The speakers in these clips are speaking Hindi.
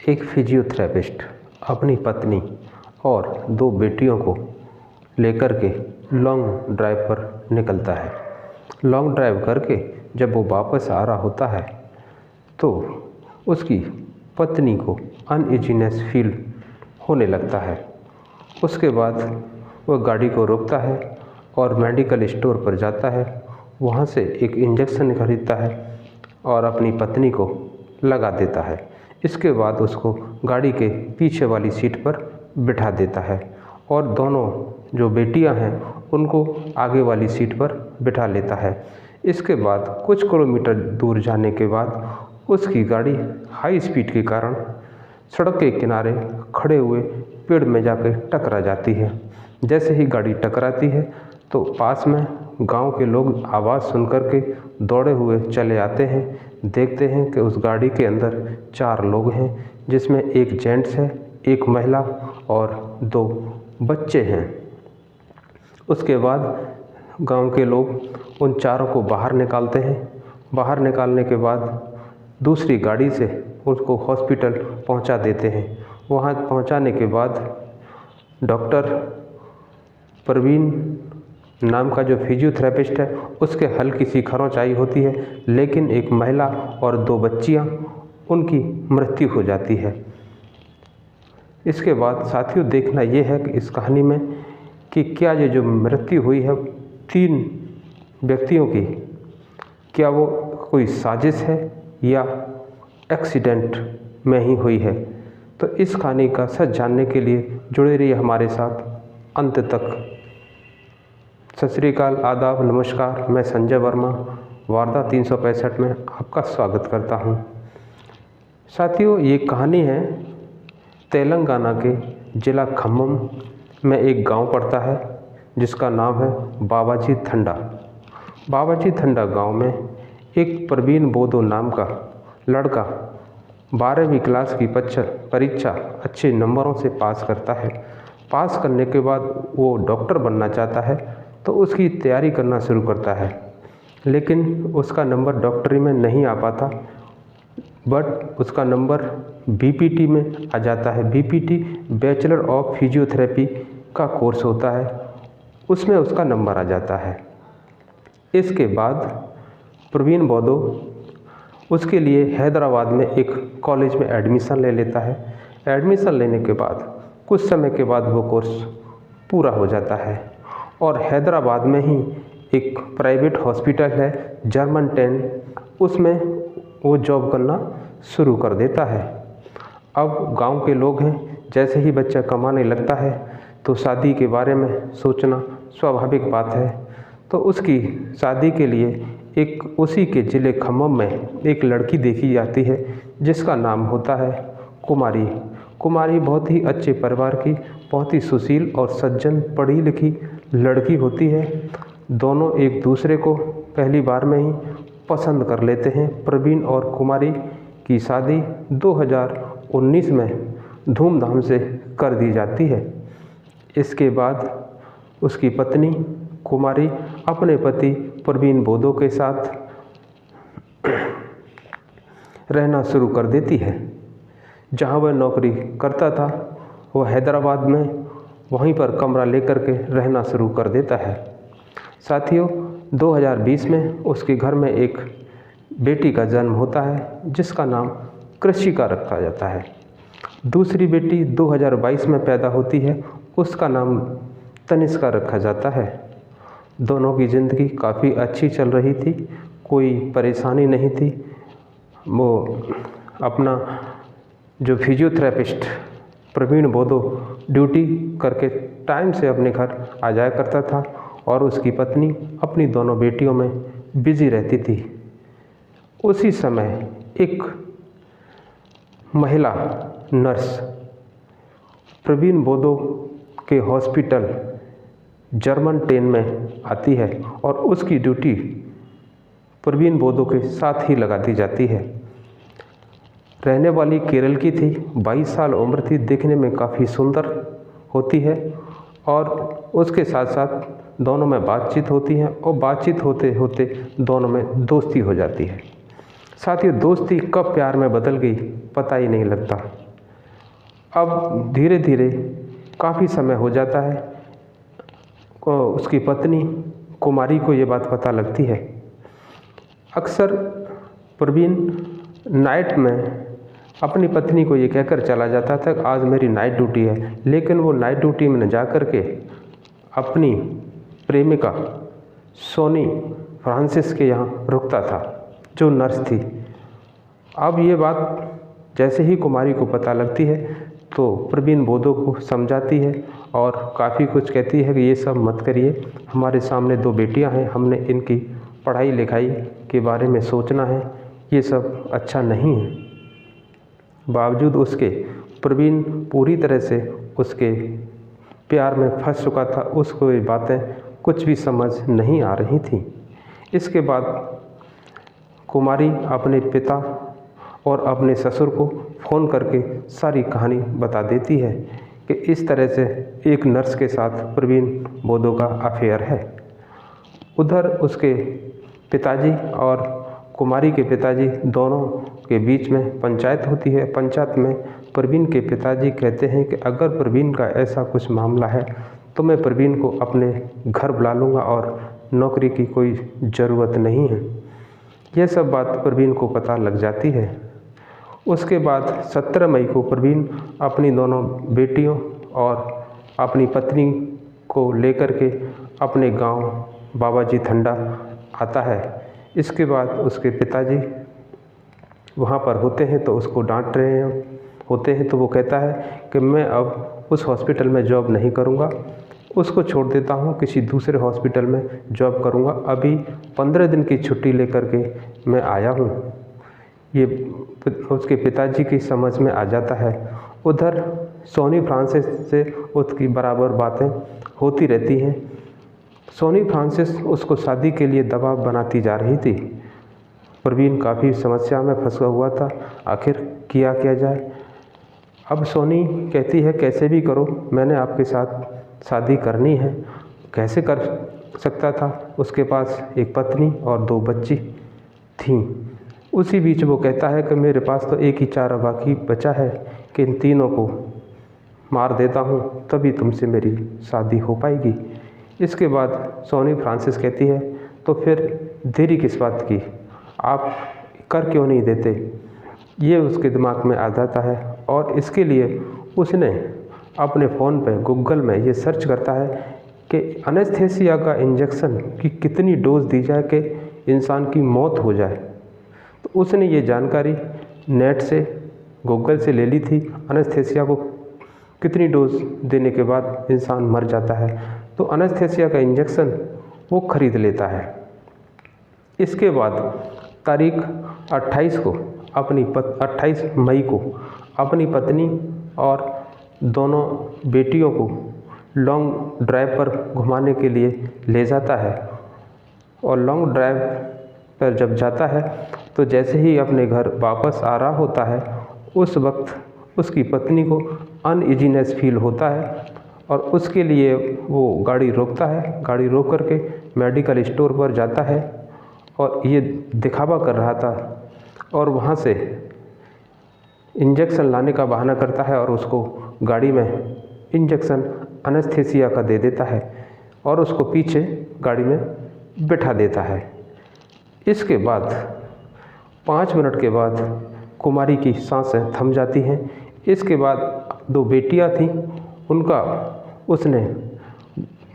एक फिजियोथेरेपिस्ट अपनी पत्नी और 2 बेटियों को लेकर के लॉन्ग ड्राइव पर निकलता है। लॉन्ग ड्राइव करके जब वो वापस आ रहा होता है तो उसकी पत्नी को अनईजीनेस फील होने लगता है। उसके बाद वह गाड़ी को रोकता है और मेडिकल स्टोर पर जाता है। वहाँ से एक इंजेक्शन खरीदता है और अपनी पत्नी को लगा देता है। इसके बाद उसको गाड़ी के पीछे वाली सीट पर बिठा देता है और दोनों जो बेटियां हैं उनको आगे वाली सीट पर बिठा लेता है। इसके बाद कुछ किलोमीटर दूर जाने के बाद उसकी गाड़ी हाई स्पीड के कारण सड़क के किनारे खड़े हुए पेड़ में जाकर टकरा जाती है। जैसे ही गाड़ी टकराती है तो पास में गांव के लोग आवाज़ सुनकर के दौड़े हुए चले आते हैं। देखते हैं कि उस गाड़ी के अंदर 4 लोग हैं, जिसमें एक जेंट्स है, एक महिला और 2 बच्चे हैं। उसके बाद गांव के लोग उन चारों को बाहर निकालते हैं। बाहर निकालने के बाद दूसरी गाड़ी से उसको हॉस्पिटल पहुंचा देते हैं। वहां पहुंचाने के बाद डॉक्टर प्रवीण नाम का जो फिजियोथेरेपिस्ट है उसके हल्की सी खरोंच आई होती है, लेकिन एक महिला और 2 बच्चियां उनकी मृत्यु हो जाती है। इसके बाद साथियों देखना यह है कि इस कहानी में कि क्या ये जो मृत्यु हुई है 3 व्यक्तियों की, क्या वो कोई साजिश है या एक्सीडेंट में ही हुई है। तो इस कहानी का सच जानने के लिए जुड़े रहिए हमारे साथ अंत तक। सत श्री अकाल, आदाब, नमस्कार। मैं संजय वर्मा वारदा 365 में आपका स्वागत करता हूं। साथियों ये कहानी है तेलंगाना के ज़िला खम्मम में एक गांव पड़ता है जिसका नाम है बाबाजी थंडा। बाबाजी थंडा गांव में एक प्रवीण बोदो नाम का लड़का 12वीं क्लास की परीक्षा अच्छे नंबरों से पास करता है। पास करने के बाद वो डॉक्टर बनना चाहता है तो उसकी तैयारी करना शुरू करता है, लेकिन उसका नंबर डॉक्टरी में नहीं आ पाता, बट उसका नंबर बीपीटी में आ जाता है। बीपीटी बैचलर ऑफ फिजियोथेरेपी का कोर्स होता है, उसमें उसका नंबर आ जाता है। इसके बाद प्रवीण बोदो उसके लिए हैदराबाद में एक कॉलेज में एडमिशन ले लेता है। एडमिशन लेने के बाद कुछ समय के बाद वो कोर्स पूरा हो जाता है और हैदराबाद में ही एक प्राइवेट हॉस्पिटल है जर्मन 10, उसमें वो जॉब करना शुरू कर देता है। अब गांव के लोग हैं, जैसे ही बच्चा कमाने लगता है तो शादी के बारे में सोचना स्वाभाविक बात है। तो उसकी शादी के लिए एक उसी के ज़िले खम्मम में एक लड़की देखी जाती है जिसका नाम होता है कुमारी। कुमारी बहुत ही अच्छे परिवार की, बहुत ही सुशील और सज्जन पढ़ी लिखी लड़की होती है। दोनों एक दूसरे को पहली बार में ही पसंद कर लेते हैं। प्रवीण और कुमारी की शादी 2019 में धूमधाम से कर दी जाती है। इसके बाद उसकी पत्नी कुमारी अपने पति प्रवीण बोदो के साथ रहना शुरू कर देती है। जहां वह नौकरी करता था वह हैदराबाद में वहीं पर कमरा लेकर के रहना शुरू कर देता है। साथियों 2020 में उसके घर में एक बेटी का जन्म होता है जिसका नाम कृषिका रखा जाता है। दूसरी बेटी 2022 में पैदा होती है, उसका नाम तनिष्का रखा जाता है। दोनों की ज़िंदगी काफ़ी अच्छी चल रही थी, कोई परेशानी नहीं थी। वो अपना जो फिजियोथेरेपिस्ट प्रवीण बोदो ड्यूटी करके टाइम से अपने घर आ जाया करता था और उसकी पत्नी अपनी दोनों बेटियों में बिजी रहती थी। उसी समय एक महिला नर्स प्रवीण बोदो के हॉस्पिटल जर्मन 10 में आती है और उसकी ड्यूटी प्रवीण बोदो के साथ ही लगा दी जाती है। रहने वाली केरल की थी, 22 साल उम्र थी, देखने में काफ़ी सुंदर होती है और उसके साथ साथ दोनों में बातचीत होती है और बातचीत होते होते दोनों में दोस्ती हो जाती है। साथ ही दोस्ती कब प्यार में बदल गई पता ही नहीं लगता। अब धीरे धीरे काफ़ी समय हो जाता है, उसकी पत्नी कुमारी को ये बात पता लगती है। अक्सर प्रवीण नाइट में अपनी पत्नी को ये कहकर चला जाता था कि आज मेरी नाइट ड्यूटी है, लेकिन वो नाइट ड्यूटी में न जा कर के अपनी प्रेमिका सोनी फ्रांसिस के यहाँ रुकता था, जो नर्स थी। अब ये बात जैसे ही कुमारी को पता लगती है तो प्रवीण बोधो को समझाती है और काफ़ी कुछ कहती है कि ये सब मत करिए, हमारे सामने 2 बेटियां हैं, हमने इनकी पढ़ाई लिखाई के बारे में सोचना है, ये सब अच्छा नहीं है। बावजूद उसके प्रवीण पूरी तरह से उसके प्यार में फंस चुका था, उसको ये बातें कुछ भी समझ नहीं आ रही थी। इसके बाद कुमारी अपने पिता और अपने ससुर को फ़ोन करके सारी कहानी बता देती है कि इस तरह से एक नर्स के साथ प्रवीण बोधो का अफेयर है। उधर उसके पिताजी और कुमारी के पिताजी दोनों के बीच में पंचायत होती है। पंचायत में प्रवीण के पिताजी कहते हैं कि अगर प्रवीण का ऐसा कुछ मामला है तो मैं प्रवीण को अपने घर बुला लूँगा और नौकरी की कोई ज़रूरत नहीं है। यह सब बात प्रवीण को पता लग जाती है। उसके बाद 17 मई को प्रवीण अपनी दोनों बेटियों और अपनी पत्नी को लेकर के अपने गांव बाबाजी ठंडा आता है। इसके बाद उसके पिताजी वहां पर होते हैं तो उसको डांट रहे होते हैं, तो वो कहता है कि मैं अब उस हॉस्पिटल में जॉब नहीं करूंगा, उसको छोड़ देता हूं, किसी दूसरे हॉस्पिटल में जॉब करूंगा, अभी 15 दिन की छुट्टी लेकर के मैं आया हूं। ये उसके पिताजी की समझ में आ जाता है। उधर सोनी फ्रांसिस से उसकी बराबर बातें होती रहती हैं। सोनी फ्रांसिस उसको शादी के लिए दबाव बनाती जा रही थी। प्रवीण काफ़ी समस्या में फंसा हुआ था, आखिर किया क्या जाए। अब सोनी कहती है कैसे भी करो, मैंने आपके साथ शादी करनी है। कैसे कर सकता था, उसके पास एक पत्नी और 2 बच्ची थीं। उसी बीच वो कहता है कि मेरे पास तो एक ही चारा बाकी बचा है कि इन तीनों को मार देता हूँ, तभी तुमसे मेरी शादी हो पाएगी। इसके बाद सोनी फ्रांसिस कहती है तो फिर देरी किस बात की, आप कर क्यों नहीं देते। ये उसके दिमाग में आ जाता है और इसके लिए उसने अपने फ़ोन पे गूगल में ये सर्च करता है कि एनेस्थीसिया का इंजेक्शन की कितनी डोज दी जाए कि इंसान की मौत हो जाए। तो उसने ये जानकारी नेट से गूगल से ले ली थी, एनेस्थीसिया को कितनी डोज देने के बाद इंसान मर जाता है। तो एनेस्थीसिया का इंजेक्शन वो खरीद लेता है। इसके बाद तारीख 28 मई को अपनी पत्नी और दोनों बेटियों को लॉन्ग ड्राइव पर घुमाने के लिए ले जाता है। और लॉन्ग ड्राइव पर जब जाता है तो जैसे ही अपने घर वापस आ रहा होता है, उस वक्त उसकी पत्नी को अनइजीनेस फील होता है और उसके लिए वो गाड़ी रोकता है। गाड़ी रोक करके मेडिकल स्टोर पर जाता है और ये दिखावा कर रहा था और वहाँ से इंजेक्शन लाने का बहाना करता है और उसको गाड़ी में इंजेक्शन एनेस्थीसिया का दे देता है और उसको पीछे गाड़ी में बिठा देता है। इसके बाद 5 मिनट के बाद कुमारी की सांसें थम जाती हैं। इसके बाद 2 बेटियां थीं, उनका उसने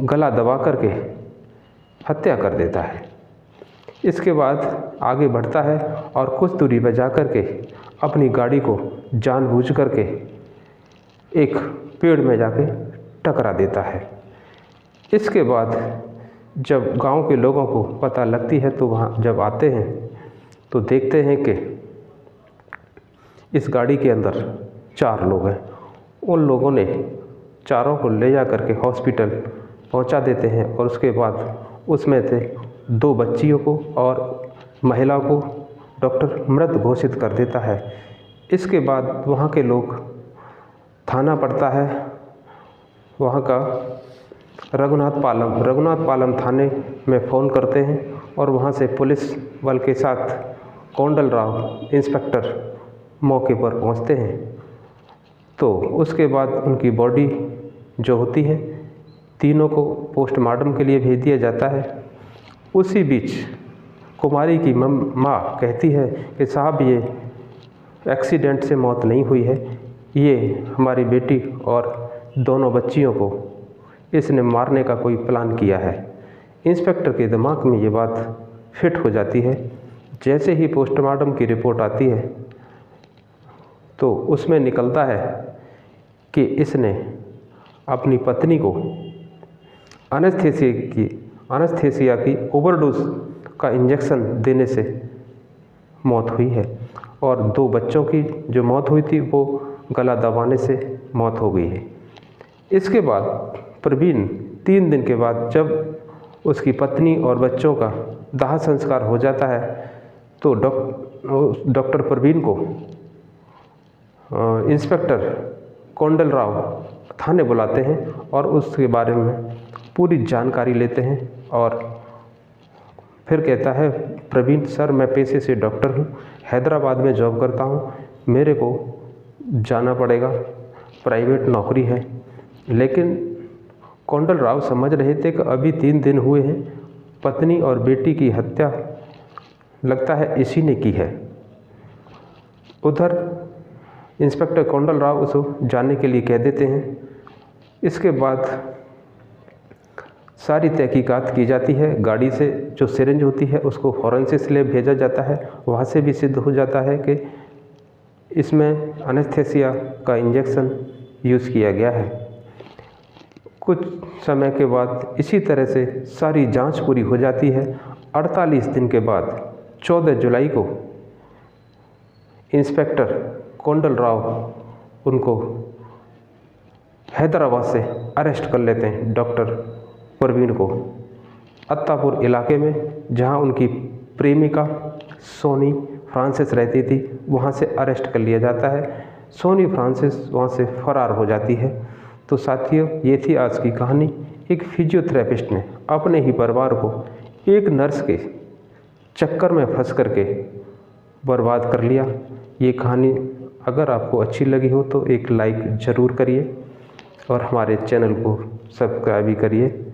गला दबा करके हत्या कर देता है। इसके बाद आगे बढ़ता है और कुछ दूरी पर जा कर के अपनी गाड़ी को जानबूझ करके एक पेड़ में जाके टकरा देता है। इसके बाद जब गांव के लोगों को पता लगती है तो वहाँ जब आते हैं तो देखते हैं कि इस गाड़ी के अंदर 4 लोग हैं। उन लोगों ने चारों को ले जा करके हॉस्पिटल पहुंचा देते हैं और उसके बाद उसमें से 2 बच्चियों को और महिला को डॉक्टर मृत घोषित कर देता है। इसके बाद वहाँ के लोग थाना पड़ता है वहाँ का रघुनाथ पालम थाने में फ़ोन करते हैं और वहाँ से पुलिस बल के साथ कोंडल राव इंस्पेक्टर मौके पर पहुँचते हैं। तो उसके बाद उनकी बॉडी जो होती है तीनों को पोस्टमार्टम के लिए भेज दिया जाता है। उसी बीच कुमारी की माँ कहती है कि साहब ये एक्सीडेंट से मौत नहीं हुई है, ये हमारी बेटी और दोनों बच्चियों को इसने मारने का कोई प्लान किया है। इंस्पेक्टर के दिमाग में ये बात फिट हो जाती है। जैसे ही पोस्टमार्टम की रिपोर्ट आती है तो उसमें निकलता है कि इसने अपनी पत्नी को एनेस्थीसिया की ओवरडोज का इंजेक्शन देने से मौत हुई है और 2 बच्चों की जो मौत हुई थी वो गला दबाने से मौत हो गई है। इसके बाद प्रवीण 3 दिन के बाद जब उसकी पत्नी और बच्चों का दाह संस्कार हो जाता है तो डॉक्टर प्रवीण को इंस्पेक्टर कोंडल राव थाने बुलाते हैं और उसके बारे में पूरी जानकारी लेते हैं। और फिर कहता है प्रवीण सर, मैं पेशे से डॉक्टर हूँ, हैदराबाद में जॉब करता हूँ, मेरे को जाना पड़ेगा, प्राइवेट नौकरी है। लेकिन कोंडल राव समझ रहे थे कि अभी 3 दिन हुए हैं, पत्नी और बेटी की हत्या लगता है इसी ने की है। उधर इंस्पेक्टर कोंडल राव उसको जाने के लिए कह देते हैं। इसके बाद सारी तहकीकात की जाती है। गाड़ी से जो सिरिंज होती है उसको फॉरेंसिक लैब भेजा जाता है। वहाँ से भी सिद्ध हो जाता है कि इसमें एनेस्थीसिया का इंजेक्शन यूज़ किया गया है। कुछ समय के बाद इसी तरह से सारी जांच पूरी हो जाती है। 48 दिन के बाद 14 जुलाई को इंस्पेक्टर कोंडल राव उनको हैदराबाद से अरेस्ट कर लेते हैं, डॉक्टर प्रवीण को, अत्तापुर इलाके में जहां उनकी प्रेमिका सोनी फ्रांसिस रहती थी वहां से अरेस्ट कर लिया जाता है। सोनी फ्रांसिस वहां से फरार हो जाती है। तो साथियों, ये थी आज की कहानी। एक फिजियोथेरेपिस्ट ने अपने ही परिवार को एक नर्स के चक्कर में फंस करके बर्बाद कर लिया। ये कहानी अगर आपको अच्छी लगी हो तो एक लाइक ज़रूर करिए और हमारे चैनल को सब्सक्राइब भी करिए।